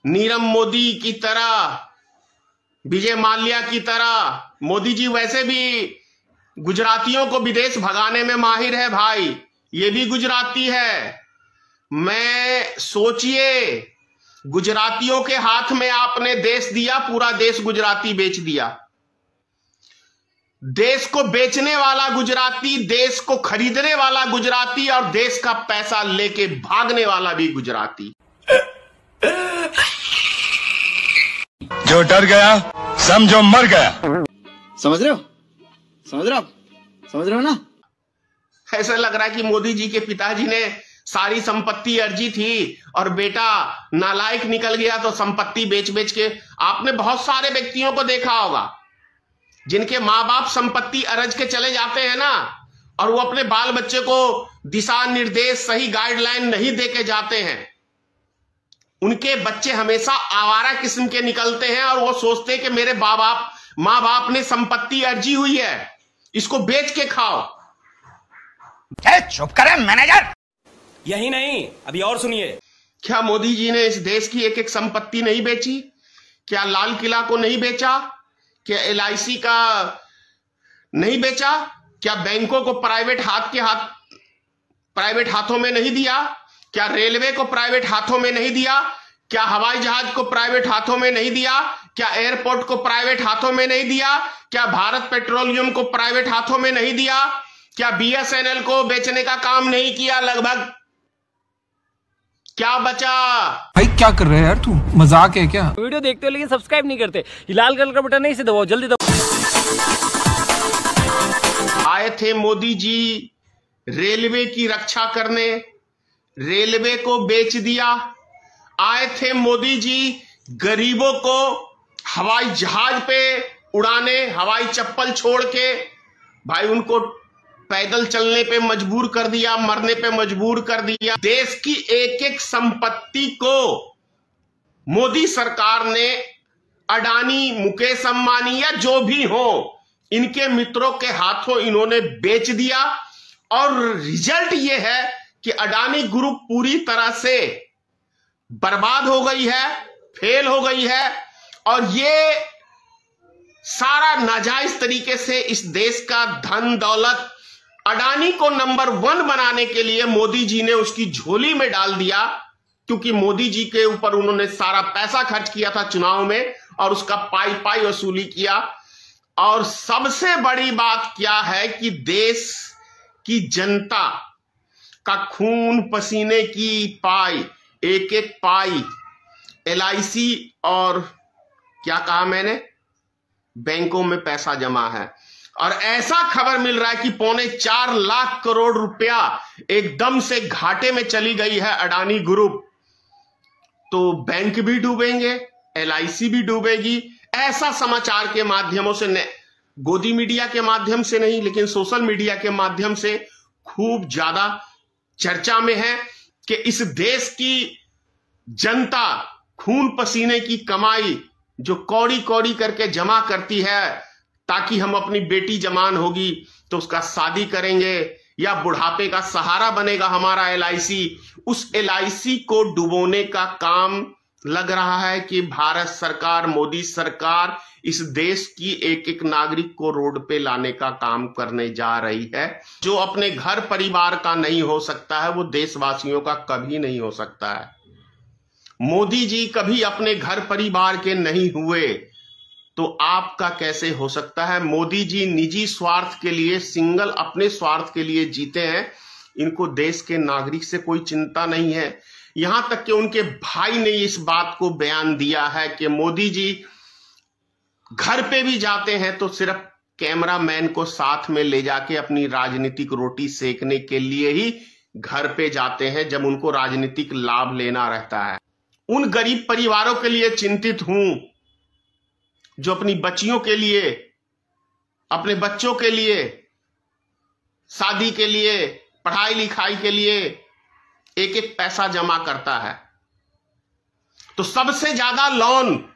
नीरव मोदी की तरह, विजय माल्या की तरह। मोदी जी वैसे भी गुजरातियों को विदेश भगाने में माहिर है भाई, ये भी गुजराती है। मैं सोचिए, गुजरातियों के हाथ में आपने देश दिया, पूरा देश गुजराती बेच दिया। देश को बेचने वाला गुजराती, देश को खरीदने वाला गुजराती और देश का पैसा लेके भागने वाला भी गुजराती। जो डर गया समझो मर गया। समझ रहे हो? समझ रहे हो ना? ऐसा लग रहा है कि मोदी जी के पिताजी ने सारी संपत्ति अर्जी थी और बेटा नालायक निकल गया तो संपत्ति बेच बेच के। आपने बहुत सारे व्यक्तियों को देखा होगा जिनके मां बाप संपत्ति अर्ज के चले जाते हैं ना, और वो अपने बाल बच्चे को दिशा निर्देश, सही गाइडलाइन नहीं देके जाते हैं। उनके बच्चे हमेशा आवारा किस्म के निकलते हैं और वो सोचते हैं कि मेरे मां बाप ने संपत्ति अर्जी हुई है, इसको बेच के खाओ। चुप करें मैनेजर। यही नहीं, अभी और सुनिए। क्या मोदी जी ने इस देश की एक एक संपत्ति नहीं बेची? क्या लाल किला को नहीं बेचा? क्या LIC का नहीं बेचा? क्या बैंकों को प्राइवेट हाथों में नहीं दिया? क्या रेलवे को प्राइवेट हाथों में नहीं दिया? क्या हवाई जहाज को प्राइवेट हाथों में नहीं दिया? क्या एयरपोर्ट को प्राइवेट हाथों में नहीं दिया? क्या भारत पेट्रोलियम को प्राइवेट हाथों में नहीं दिया? क्या BSNL को बेचने का काम नहीं किया? लगभग क्या बचा? भाई क्या कर रहे हैं यार, तू मजाक है क्या? वीडियो देखते हो लेकिन सब्सक्राइब नहीं करते, ये लाल कलर का बटन नहीं से दबाओ, जल्दी दबाओ। आए थे मोदी जी रेलवे की रक्षा करने, रेलवे को बेच दिया। आए थे मोदी जी गरीबों को हवाई जहाज पे उड़ाने, हवाई चप्पल छोड़ के भाई उनको पैदल चलने पे मजबूर कर दिया, मरने पे मजबूर कर दिया। देश की एक एक संपत्ति को मोदी सरकार ने अडानी, मुकेश अंबानी या जो भी हो, इनके मित्रों के हाथों इन्होंने बेच दिया। और रिजल्ट यह है कि अडानी ग्रुप पूरी तरह से बर्बाद हो गई है, फेल हो गई है। और ये सारा नाजायज तरीके से इस देश का धन दौलत अडानी को नंबर 1 बनाने के लिए मोदी जी ने उसकी झोली में डाल दिया, क्योंकि मोदी जी के ऊपर उन्होंने सारा पैसा खर्च किया था चुनाव में और उसका पाई वसूली किया। और सबसे बड़ी बात क्या है कि देश की जनता का खून पसीने की पाई, एक एक पाई LIC और क्या कहा मैंने, बैंकों में पैसा जमा है। और ऐसा खबर मिल रहा है कि 4.25 लाख करोड़ रुपया एकदम से घाटे में चली गई है अडानी ग्रुप। तो बैंक भी डूबेंगे, LIC भी डूबेगी। ऐसा समाचार के माध्यमों से, गोदी मीडिया के माध्यम से नहीं लेकिन सोशल मीडिया के माध्यम से खूब ज्यादा चर्चा में है कि इस देश की जनता खून पसीने की कमाई जो कौड़ी कौड़ी करके जमा करती है ताकि हम अपनी बेटी जवान होगी तो उसका शादी करेंगे या बुढ़ापे का सहारा बनेगा हमारा LIC, उस LIC को डुबोने का काम लग रहा है कि भारत सरकार, मोदी सरकार इस देश की एक एक नागरिक को रोड पे लाने का काम करने जा रही है। जो अपने घर परिवार का नहीं हो सकता है वो देशवासियों का कभी नहीं हो सकता है। मोदी जी कभी अपने घर परिवार के नहीं हुए तो आपका कैसे हो सकता है? मोदी जी निजी स्वार्थ के लिए, सिंगल अपने स्वार्थ के लिए जीते हैं। इनको देश के नागरिक से कोई चिंता नहीं है। यहां तक कि उनके भाई ने इस बात को बयान दिया है कि मोदी जी घर पे भी जाते हैं तो सिर्फ कैमरामैन को साथ में ले जाके अपनी राजनीतिक रोटी सेकने के लिए ही घर पे जाते हैं, जब उनको राजनीतिक लाभ लेना रहता है। उन गरीब परिवारों के लिए चिंतित हूं जो अपनी बच्चियों के लिए, अपने बच्चों के लिए, शादी के लिए, पढ़ाई लिखाई के लिए एक एक पैसा जमा करता है। तो सबसे ज्यादा लोन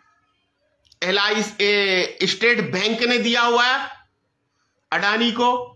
स्टेट बैंक ने दिया हुआ है अडानी को।